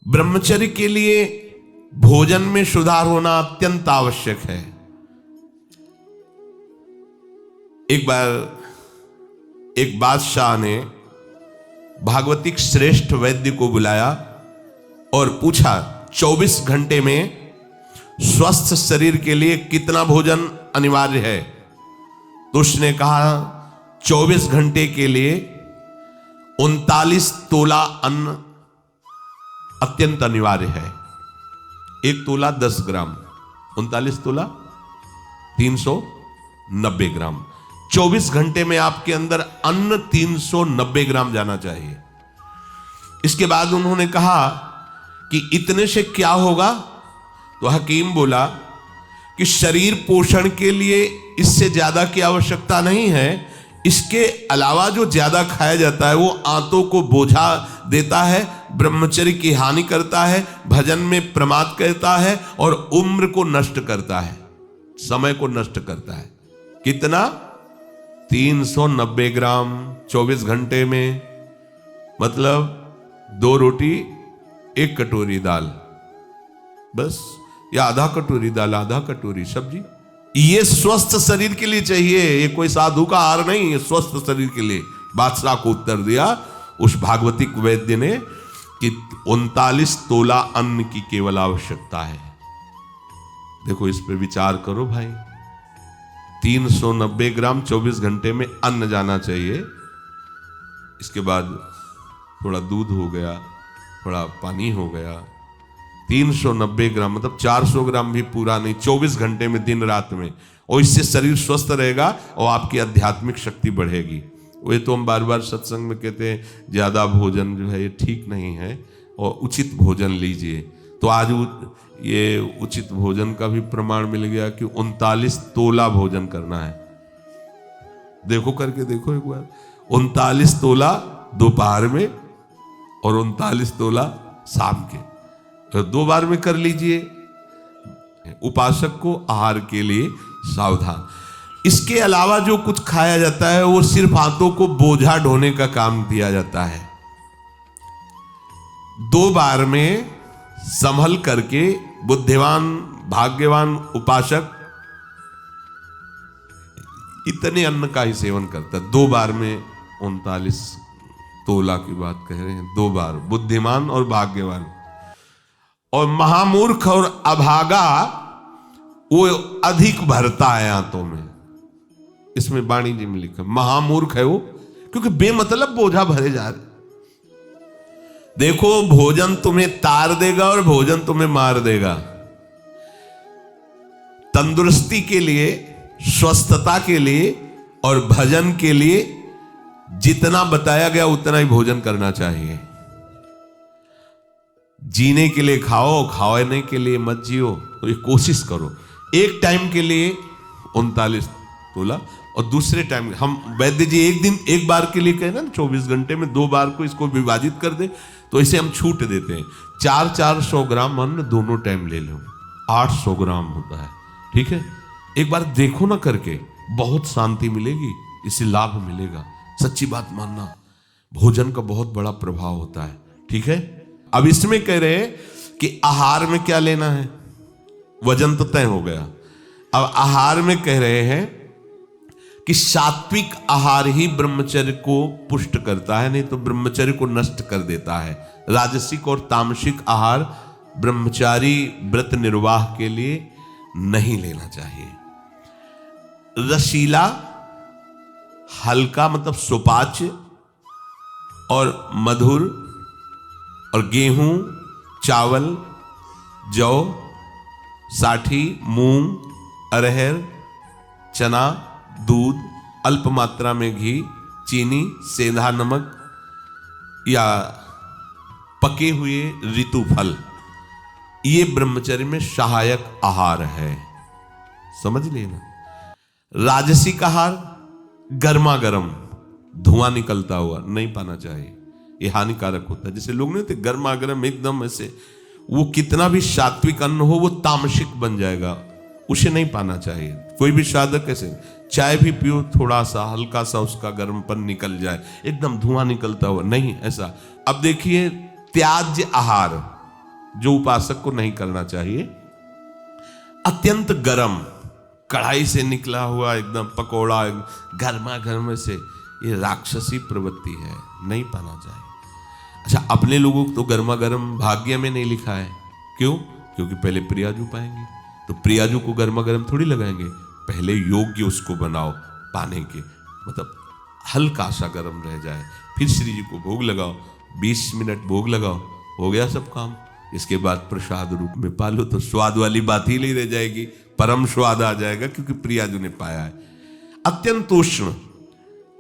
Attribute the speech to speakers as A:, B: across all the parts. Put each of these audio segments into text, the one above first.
A: ब्रह्मचर्य के लिए भोजन में सुधार होना अत्यंत आवश्यक है। एक बार एक बादशाह ने भागवतिक श्रेष्ठ वैद्य को बुलाया और पूछा 24 घंटे में स्वस्थ शरीर के लिए कितना भोजन अनिवार्य है। तो उसने कहा 24 घंटे के लिए 39 तोला अन्न अत्यंत अनिवार्य है। 1 तोला 10 ग्राम, 39 तोला 390 ग्राम। 24 घंटे में आपके अंदर अन्न 390 ग्राम जाना चाहिए। इसके बाद उन्होंने कहा कि इतने से क्या होगा। तो हकीम बोला कि शरीर पोषण के लिए इससे ज्यादा की आवश्यकता नहीं है। इसके अलावा जो ज्यादा खाया जाता है वो आंतों को बोझा देता है, ब्रह्मचर्य की हानि करता है, भजन में प्रमाद करता है और उम्र को नष्ट करता है, समय को नष्ट करता है। कितना? 390 ग्राम 24 घंटे में, मतलब 2 रोटी 1 कटोरी दाल बस, या आधा कटोरी दाल आधा कटोरी सब्जी। ये स्वस्थ शरीर के लिए चाहिए, ये कोई साधु का आहार नहीं, ये स्वस्थ शरीर के लिए। बादशाह को उत्तर दिया उस भागवतिक वैद्य ने कि 39 तोला अन्न की केवल आवश्यकता है। देखो इस पे विचार करो भाई। 390 ग्राम 24 घंटे में अन्न जाना चाहिए। इसके बाद थोड़ा दूध हो गया, थोड़ा पानी हो गया। 390 ग्राम मतलब 400 ग्राम भी पूरा नहीं, 24 घंटे में, दिन रात में। और इससे शरीर स्वस्थ रहेगा और आपकी आध्यात्मिक शक्ति बढ़ेगी। वही तो हम बार बार सत्संग में कहते हैं, ज्यादा भोजन जो है ये ठीक नहीं है और उचित भोजन लीजिए। तो आज ये उचित भोजन का भी प्रमाण मिल गया कि 39 तोला भोजन करना है। देखो करके देखो एक बार, 39 तोला दोपहर में और 39 तोला शाम के, तो 2 बार में कर लीजिए। उपासक को आहार के लिए सावधान। इसके अलावा जो कुछ खाया जाता है वो सिर्फ हाथों को बोझा ढोने का काम दिया जाता है। 2 बार में संभल करके बुद्धिमान भाग्यवान उपासक इतने अन्न का ही सेवन करता है। 2 बार में 39 तोला की बात कह रहे हैं, 2 बार, बुद्धिमान और भाग्यवान। और महामूर्ख और अभागा वो अधिक भरता है आंतों में। इसमें वाणी जी में लिखा महामूर्ख है वो, क्योंकि बेमतलब बोझा भरे जा रहे। देखो भोजन तुम्हें तार देगा और भोजन तुम्हें मार देगा। तंदुरुस्ती के लिए, स्वस्थता के लिए और भजन के लिए जितना बताया गया उतना ही भोजन करना चाहिए। जीने के लिए खाओ, खाने के लिए मत जियो। तो ये कोशिश करो। एक टाइम के लिए 39 तोला और दूसरे टाइम हम वैद्य जी एक दिन एक बार के लिए कहे ना, 24 घंटे में 2 बार को इसको विभाजित कर दे, तो इसे हम छूट देते हैं। 400 ग्राम अन्न दोनों टाइम ले लो, 800 ग्राम होता है। ठीक है, एक बार देखो ना करके, बहुत शांति मिलेगी, इससे लाभ मिलेगा। सच्ची बात मानना, भोजन का बहुत बड़ा प्रभाव होता है। ठीक है, अब इसमें कह रहे हैं कि आहार में क्या लेना है। वजन तो तय हो गया। अब आहार में कह रहे हैं कि सात्विक आहार ही ब्रह्मचर्य को पुष्ट करता है, नहीं तो ब्रह्मचर्य को नष्ट कर देता है। राजसिक और तामसिक आहार ब्रह्मचारी व्रत निर्वाह के लिए नहीं लेना चाहिए। रसीला, हल्का मतलब सुपाच्य और मधुर, और गेहूं, चावल, जौ, साठी, मूंग, अरहर, चना, दूध, अल्प मात्रा में घी, चीनी, सेंधा नमक या पके हुए ऋतु फल, ये ब्रह्मचर्य में सहायक आहार है। समझ लेना। राजसिक आहार गर्मा गर्म धुआं निकलता हुआ नहीं पाना चाहिए, ये हानिकारक होता है। जैसे लोग नहीं होते गर्मा गर्म एकदम ऐसे, वो कितना भी सात्विक अन्न हो वो तामसिक बन जाएगा, उसे नहीं पाना चाहिए। कोई भी साधक ऐसे चाय भी पियो, थोड़ा सा हल्का सा उसका गर्मपन निकल जाए, एकदम धुआं निकलता हुआ नहीं, ऐसा। अब देखिए त्याज्य आहार, जो उपासक को नहीं करना चाहिए। अत्यंत गर्म कढ़ाई से निकला हुआ एकदम पकोड़ा गर्मा गर्म से, ये राक्षसी प्रवृत्ति है, नहीं पाना चाहिए। अच्छा, अपने लोगों को तो गर्मा गर्म भाग्य में नहीं लिखा है। क्यों? क्योंकि पहले प्रियाजू पाएंगे, तो प्रियाजू को गर्मा गर्म थोड़ी लगाएंगे, पहले योग्य उसको बनाओ पाने के, मतलब हल्का सा गर्म रह जाए, फिर श्री जी को भोग लगाओ, 20 मिनट भोग लगाओ, हो गया सब काम। इसके बाद प्रसाद रूप में पालो तो स्वाद वाली बात ही नहीं रह जाएगी, परम स्वाद आ जाएगा, क्योंकि प्रियाजू ने पाया है। अत्यंत उष्ण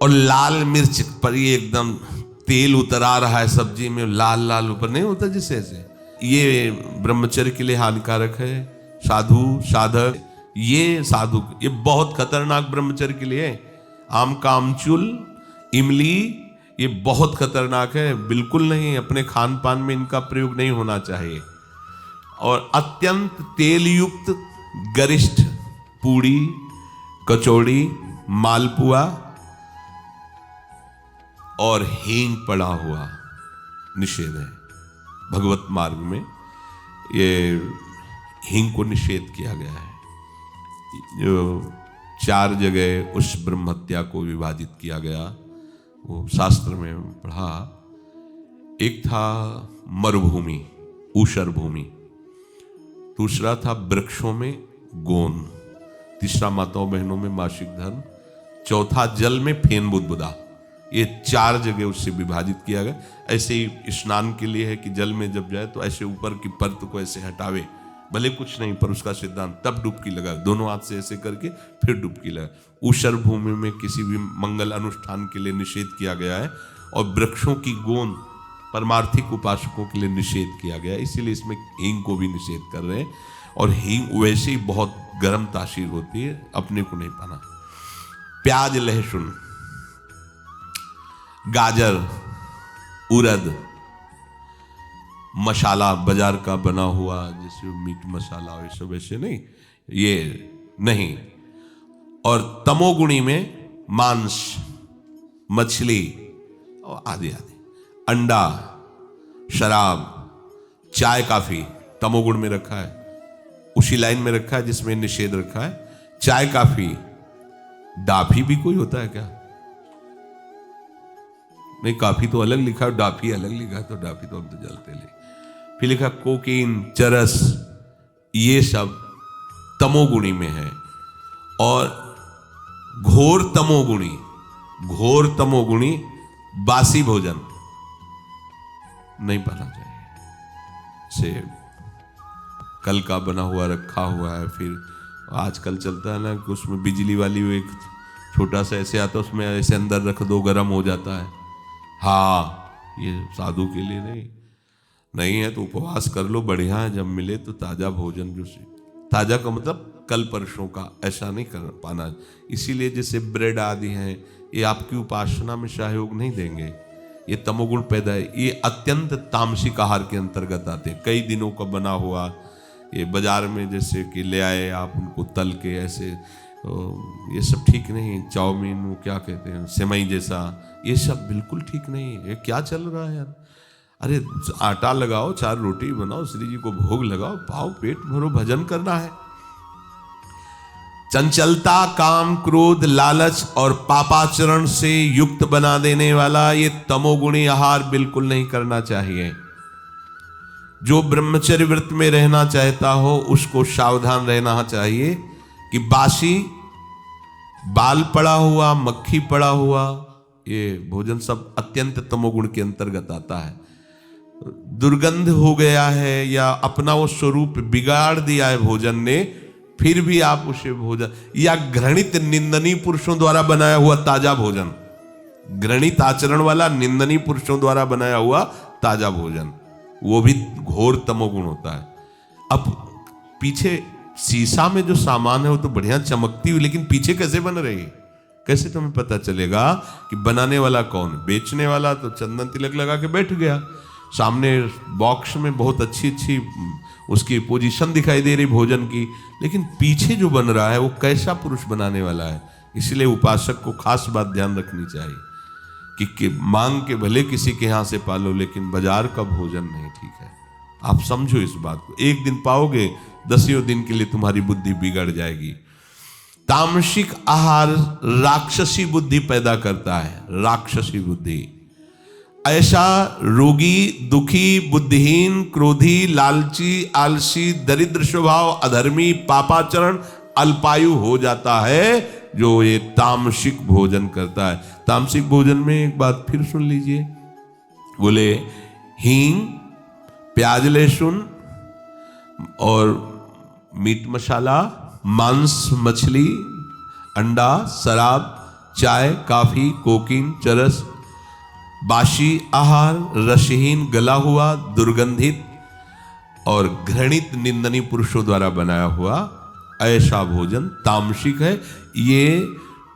A: और लाल मिर्च पर ये एकदम तेल उतर आ रहा है सब्जी में, लाल लाल ऊपर नहीं होता जिससे ऐसे, ये ब्रह्मचर्य के लिए हानिकारक है। साधु साधक, ये साधु, ये बहुत खतरनाक ब्रह्मचर्य के लिए है। आम का आमचूल, इमली, ये बहुत खतरनाक है, बिल्कुल नहीं, अपने खान पान में इनका प्रयोग नहीं होना चाहिए। और अत्यंत तेल युक्त गरिष्ठ पूड़ी, कचौड़ी, मालपुआ और हींग पड़ा हुआ निषेध है। भगवत मार्ग में ये हींग को निषेध किया गया है। जो 4 जगह उस ब्रह्म हत्या को विभाजित किया गया, वो शास्त्र में पढ़ा। एक था मरुभूमि, ऊषर भूमि, दूसरा था वृक्षों में गोंद, तीसरा माताओं बहनों में मासिक धर्म, चौथा जल में फेन बुदबुदा। ये 4 जगह उससे विभाजित किया गया। ऐसे ही स्नान के लिए है कि जल में जब जाए तो ऐसे ऊपर की परत को ऐसे हटावे, भले कुछ नहीं पर उसका सिद्धांत, तब डुबकी लगा, दोनों हाथ से ऐसे करके फिर डुबकी लगा। ऊषर भूमि में किसी भी मंगल अनुष्ठान के लिए निषेध किया गया है, और वृक्षों की गोंद परमार्थिक उपासकों के लिए निषेध किया गया है, इसीलिए इसमें हींग को भी निषेध कर रहे हैं। और हींग वैसे ही बहुत गर्म तासीर होती है, अपने को नहीं पाना। प्याज, लहसुन, गाजर, उड़द, मसाला बाजार का बना हुआ जैसे मीट मसाला वैसे वैसे नहीं, ये नहीं। और तमोगुणी में मांस, मछली और आदि आदि, अंडा, शराब, चाय, काफी तमोगुण में रखा है, उसी लाइन में रखा है जिसमें निषेध रखा है। चाय, काफी, डाफी भी कोई होता है क्या? नहीं, काफी तो अलग लिखा है, डाफी अलग लिखा है, तो डाफी तो हम तो जलते ले। फिर लिखा कोकीन, चरस, ये सब तमोगुणी में है। और घोर तमोगुणी बासी भोजन नहीं पाना चाहिए। से कल का बना हुआ रखा हुआ है, फिर आजकल चलता है ना कि उसमें बिजली वाली वो एक छोटा सा ऐसे आता है, उसमें ऐसे अंदर रख दो, गर्म हो जाता है। हाँ, ये साधु के लिए नहीं है तो उपवास कर लो, बढ़िया है। जब मिले तो ताजा भोजन, जो से ताजा का मतलब कल परसों का, ऐसा नहीं कर पाना। इसीलिए जैसे ब्रेड आदि हैं, ये आपकी उपासना में सहयोग नहीं देंगे, ये तमोगुण पैदा है। ये अत्यंत तामसिक आहार के अंतर्गत आते हैं। कई दिनों का बना हुआ ये बाजार में जैसे कि ले आए आप, उनको तल के ऐसे, ये सब ठीक नहीं। चाउमीन, वो क्या कहते हैं, सेवई जैसा, ये सब बिल्कुल ठीक नहीं है। ये क्या चल रहा है यार? अरे आटा लगाओ, 4 रोटी बनाओ, श्री जी को भोग लगाओ, पाओ, पेट भरो, भजन करना है। चंचलता, काम, क्रोध, लालच और पापाचरण से युक्त बना देने वाला ये तमोगुणी आहार बिल्कुल नहीं करना चाहिए। जो ब्रह्मचर्य व्रत में रहना चाहता हो उसको सावधान रहना चाहिए कि बासी, बाल पड़ा हुआ, मक्खी पड़ा हुआ, ये भोजन सब अत्यंत तमोगुण के अंतर्गत आता है। दुर्गंध हो गया है या अपना वो स्वरूप बिगाड़ दिया है भोजन ने, फिर भी आप उसे भोजन, या घृणित निंदनीय पुरुषों द्वारा बनाया हुआ ताजा भोजन, घृणित आचरण वाला निंदनीय पुरुषों द्वारा बनाया हुआ ताजा भोजन, वो भी घोर तमोगुण होता है। अब पीछे शीशा में जो सामान है वो तो बढ़िया चमकती हुई, लेकिन पीछे कैसे बन रही है, कैसे तुम्हें पता चलेगा कि बनाने वाला कौन? बेचने वाला तो चंदन तिलक लगा के बैठ गया, सामने बॉक्स में बहुत अच्छी अच्छी उसकी पोजीशन दिखाई दे रही भोजन की, लेकिन पीछे जो बन रहा है वो कैसा पुरुष बनाने वाला है। इसलिए उपासक को खास बात ध्यान रखनी चाहिए कि मांग के भले किसी के यहाँ से पालो, लेकिन बाजार का भोजन नहीं ठीक है। आप समझो इस बात को, एक दिन पाओगे, 10 दिन के लिए तुम्हारी बुद्धि बिगड़ जाएगी। तामसिक आहार राक्षसी बुद्धि पैदा करता है, राक्षसी बुद्धि। ऐसा रोगी, दुखी, बुद्धिहीन, क्रोधी, लालची, आलसी, दरिद्र स्वभाव, अधर्मी, पापाचरण, अल्पायु हो जाता है जो ये तामसिक भोजन करता है। तामसिक भोजन में एक बात फिर सुन लीजिए, बोले हींग, प्याज, लहसुन और मीट मसाला, मांस, मछली, अंडा, शराब, चाय, कॉफी, कोकीन, चरस, बासी आहार, रसहीन, गला हुआ, दुर्गंधित और घृणित निंदनीय पुरुषों द्वारा बनाया हुआ ऐसा भोजन तामसिक है। ये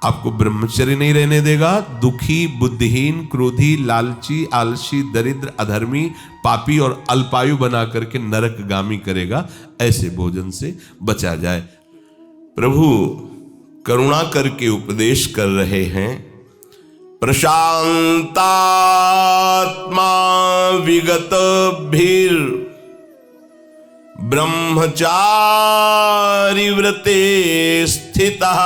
A: आपको ब्रह्मचर्य नहीं रहने देगा। दुखी, बुद्धिहीन, क्रोधी, लालची, आलसी, दरिद्र, अधर्मी, पापी और अल्पायु बना करके नरकगामी करेगा। ऐसे भोजन से बचा जाए। प्रभु करुणा करके उपदेश कर रहे हैं, प्रशांतात्मा विगत भीर ब्रह्मचारी व्रते स्थितः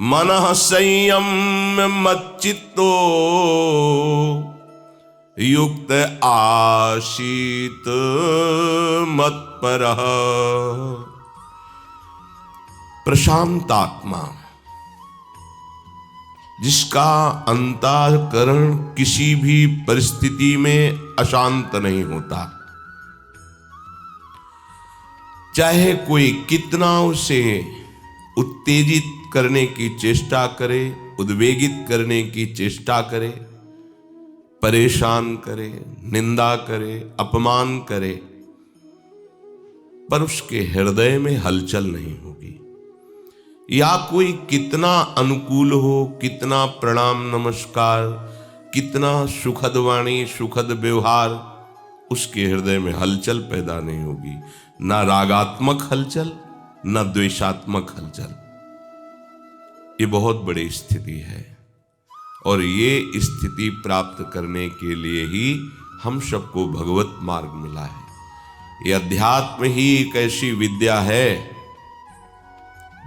A: मनः संयम्य मच्चित्तो युक्त आसीत मत्परः। प्रशांतात्मा, जिसका अंतःकरण किसी भी परिस्थिति में अशांत नहीं होता, चाहे कोई कितना उसे उत्तेजित करने की चेष्टा करे, उद्वेगित करने की चेष्टा करे, परेशान करे, निंदा करे, अपमान करे, पर उसके हृदय में हलचल नहीं होगी। या कोई कितना अनुकूल हो, कितना प्रणाम नमस्कार, कितना सुखद वाणी, सुखद व्यवहार, उसके हृदय में हलचल पैदा नहीं होगी। ना रागात्मक हलचल, ना द्वेषात्मक हलचल। ये बहुत बड़ी स्थिति है और ये स्थिति प्राप्त करने के लिए ही हम सबको भगवत मार्ग मिला है। ये अध्यात्म ही एक ऐसी विद्या है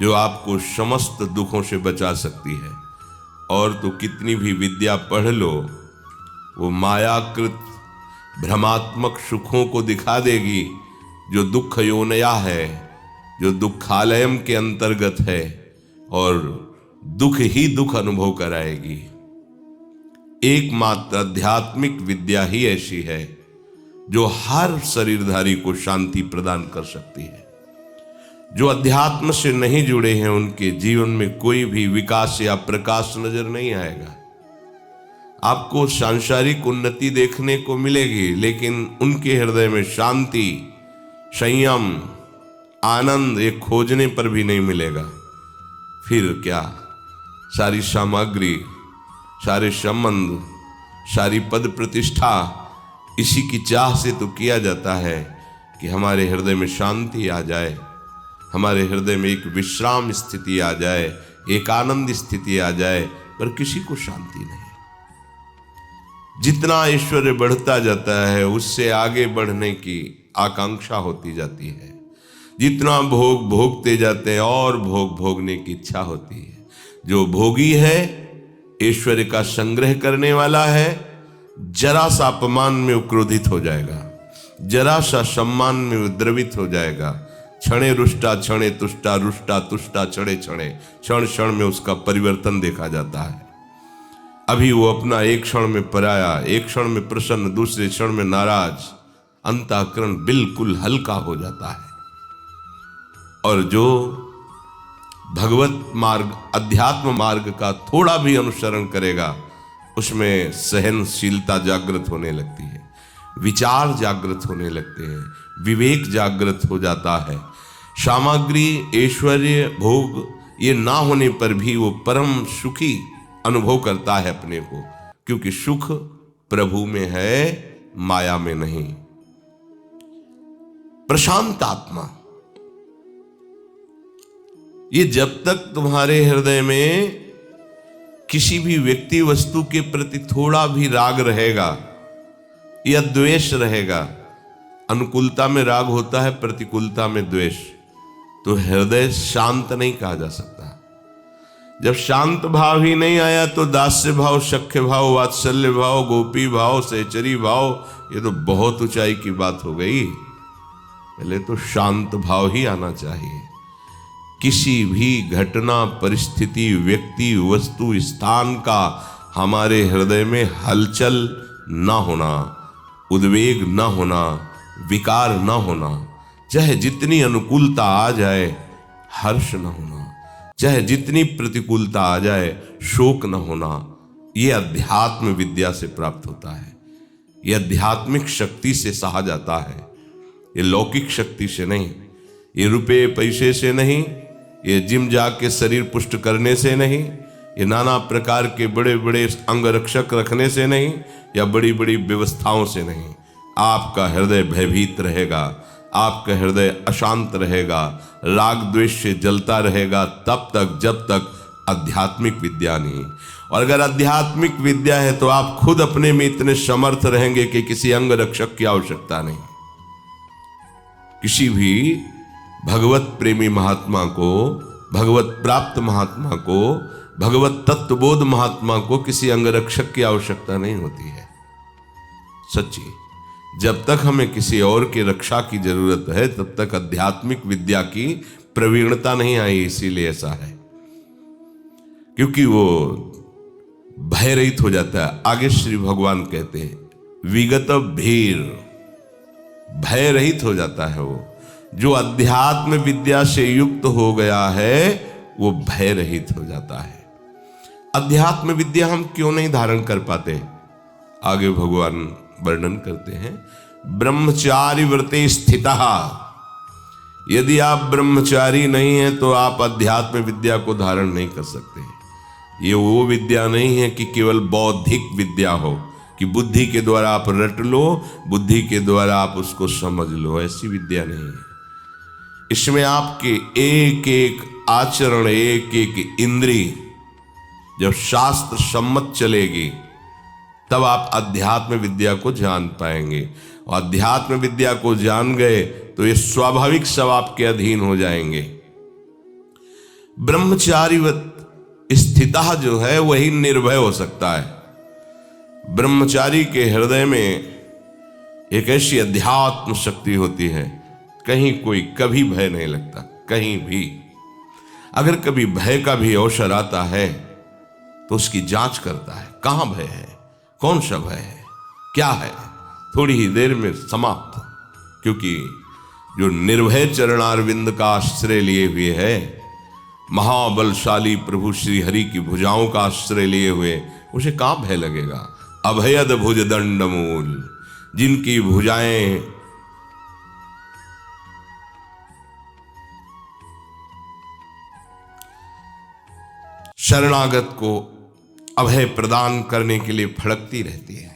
A: जो आपको समस्त दुखों से बचा सकती है। और तो कितनी भी विद्या पढ़ लो, वो मायाकृत भ्रमात्मक सुखों को दिखा देगी जो दुख योनया है, जो दुखालयम के अंतर्गत है, और दुख ही दुख अनुभव कराएगी। एकमात्र आध्यात्मिक विद्या ही ऐसी है जो हर शरीरधारी को शांति प्रदान कर सकती है। जो अध्यात्म से नहीं जुड़े हैं उनके जीवन में कोई भी विकास या प्रकाश नजर नहीं आएगा। आपको सांसारिक उन्नति देखने को मिलेगी, लेकिन उनके हृदय में शांति, संयम, आनंद ये खोजने पर भी नहीं मिलेगा। फिर क्या, सारी सामग्री, सारे संबंध, सारी पद प्रतिष्ठा इसी की चाह से तो किया जाता है कि हमारे हृदय में शांति आ जाए, हमारे हृदय में एक विश्राम स्थिति आ जाए, एक आनंद स्थिति आ जाए, पर किसी को शांति नहीं। जितना ऐश्वर्य बढ़ता जाता है उससे आगे बढ़ने की आकांक्षा होती जाती है। जितना भोग भोगते जाते हैं और भोग भोगने की इच्छा होती है। जो भोगी है, ऐश्वर्य का संग्रह करने वाला है, जरा सा अपमान में क्रोधित हो जाएगा, जरा सा सम्मान में द्रवित हो जाएगा। क्षणे रुष्टा क्षणे तुष्टा, रुष्टा तुष्टा क्षणे क्षणे, क्षण क्षण में उसका परिवर्तन देखा जाता है। अभी वो अपना एक क्षण में पराया, एक क्षण में प्रसन्न, दूसरे क्षण में नाराज, अंतःकरण बिल्कुल हल्का हो जाता है। और जो भगवत मार्ग, अध्यात्म मार्ग का थोड़ा भी अनुसरण करेगा, उसमें सहनशीलता जागृत होने लगती है, विचार जागृत होने लगते हैं, विवेक जागृत हो जाता है। सामग्री, ऐश्वर्य, भोग ये ना होने पर भी वो परम सुखी अनुभव करता है अपने को, क्योंकि सुख प्रभु में है, माया में नहीं। प्रशांत आत्मा, ये जब तक तुम्हारे हृदय में किसी भी व्यक्ति वस्तु के प्रति थोड़ा भी राग रहेगा, या द्वेष रहेगा। अनुकूलता में राग होता है, प्रतिकूलता में द्वेष, तो हृदय शांत नहीं कहा जा सकता। जब शांत भाव ही नहीं आया तो दास्य भाव, सख्य भाव, वात्सल्य भाव, गोपी भाव, सहचरी भाव, ये तो बहुत ऊंचाई की बात हो गई। पहले तो शांत भाव ही आना चाहिए। किसी भी घटना, परिस्थिति, व्यक्ति, वस्तु, स्थान का हमारे हृदय में हलचल ना होना, उद्वेग ना होना, विकार ना होना, चाहे जितनी अनुकूलता आ जाए हर्ष ना होना, चाहे जितनी प्रतिकूलता आ जाए शोक न होना, ये अध्यात्म विद्या से प्राप्त होता है। ये आध्यात्मिक शक्ति से सहा जाता है, ये लौकिक शक्ति से नहीं, ये रुपए पैसे से नहीं, ये जिम जाके शरीर पुष्ट करने से नहीं, ये नाना प्रकार के बड़े बड़े अंग रक्षक रखने से नहीं, या बड़ी बड़ी व्यवस्थाओं से नहीं। आपका हृदय भयभीत रहेगा, आपका हृदय अशांत रहेगा, राग द्वेष से जलता रहेगा तब तक जब तक आध्यात्मिक विद्या नहीं। और अगर आध्यात्मिक विद्या है तो आप खुद अपने में इतने समर्थ रहेंगे कि किसी अंग रक्षक की आवश्यकता नहीं। किसी भी भगवत प्रेमी महात्मा को, भगवत प्राप्त महात्मा को, भगवत तत्वबोध महात्मा को किसी अंगरक्षक की आवश्यकता नहीं होती है। सच्ची, जब तक हमें किसी और की रक्षा की जरूरत है तब तक आध्यात्मिक विद्या की प्रवीणता नहीं आई। इसीलिए ऐसा है, क्योंकि वो भय रहित हो जाता है। आगे श्री भगवान कहते हैं विगत भीर, भय रहित हो जाता है। वो जो अध्यात्म विद्या से युक्त हो गया है वो भय रहित हो जाता है। अध्यात्म विद्या हम क्यों नहीं धारण कर पाते? आगे भगवान वर्णन करते हैं, ब्रह्मचारी व्रते स्थितः। यदि आप ब्रह्मचारी नहीं हैं तो आप अध्यात्म विद्या को धारण नहीं कर सकते। ये वो विद्या नहीं है कि केवल बौद्धिक विद्या हो, कि बुद्धि के द्वारा आप रट लो, बुद्धि के द्वारा आप उसको समझ लो, ऐसी विद्या नहीं है। इसमें आपके एक एक आचरण, एक एक इंद्रिय जब शास्त्र सम्मत चलेगी तब आप अध्यात्म विद्या को जान पाएंगे। और अध्यात्म विद्या को जान गए तो ये स्वाभाविक सब आपके अधीन हो जाएंगे। ब्रह्मचारीवत स्थितः जो है वही निर्भय हो सकता है। ब्रह्मचारी के हृदय में एक ऐसी अध्यात्म शक्ति होती है, कहीं कोई कभी भय नहीं लगता, कहीं भी। अगर कभी भय का भी अवसर आता है तो उसकी जांच करता है, कहां भय है, कौन सा भय है, क्या है, थोड़ी ही देर में समाप्त। क्योंकि जो निर्भय चरणारविंद का आश्रय लिए हुए है, महाबलशाली प्रभु श्री हरि की भुजाओं का आश्रय लिए हुए, उसे कहां भय लगेगा। अभयद भुज दंड मूल, जिनकी भुजाएं शरणागत को अभय प्रदान करने के लिए फड़कती रहती है।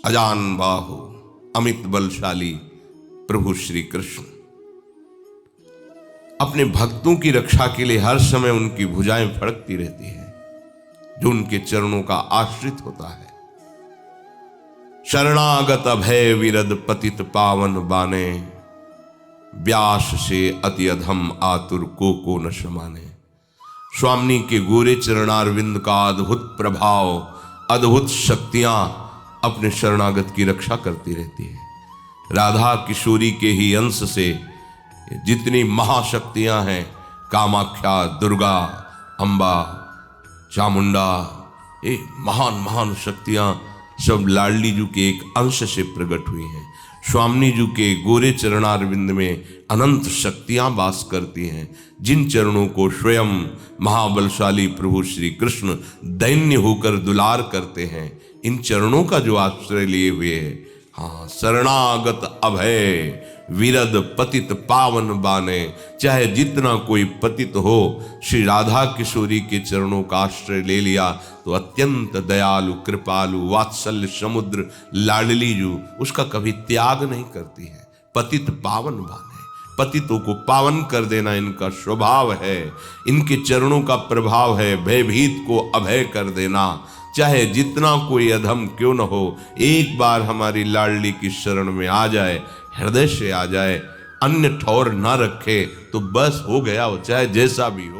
A: अजान बाहु अमित बलशाली प्रभु श्री कृष्ण अपने भक्तों की रक्षा के लिए हर समय उनकी भुजाएं फड़कती रहती है, जो उनके चरणों का आश्रित होता है। शरणागत अभय विरद पतित पावन बाने, व्यास से अति अधम आतुर को न समाने। स्वामी के गोरे चरणारविंद का अद्भुत प्रभाव, अद्भुत शक्तियां अपने शरणागत की रक्षा करती रहती है। राधा किशोरी के ही अंश से जितनी महाशक्तियां हैं, कामाख्या, दुर्गा, अंबा, चामुंडा, ये महान महान शक्तियां सब लाडली जी के एक अंश से प्रकट हुई हैं। स्वामी जी के गोरे चरणारविंद में अनंत शक्तियां वास करती हैं, जिन चरणों को स्वयं महाबलशाली प्रभु श्री कृष्ण दैन्य होकर दुलार करते हैं। इन चरणों का जो आश्रय लिए हुए है, हाँ, शरणागत अभय विरद पतित पावन बाने। चाहे जितना कोई पतित हो, श्री राधा किशोरी के चरणों का आश्रय ले लिया तो अत्यंत दयालु, कृपालु, वात्सल्य समुद्र लाडली जू उसका कभी त्याग नहीं करती है। पतित पावन बाने, पतितों को पावन कर देना इनका स्वभाव है, इनके चरणों का प्रभाव है। भयभीत को अभय कर देना, चाहे जितना कोई अधम क्यों न हो, एक बार हमारी लाडली की शरण में आ जाए, हृदय से आ जाए, अन्य ठौर ना रखे, तो बस हो गया, हो चाहे जैसा भी हो।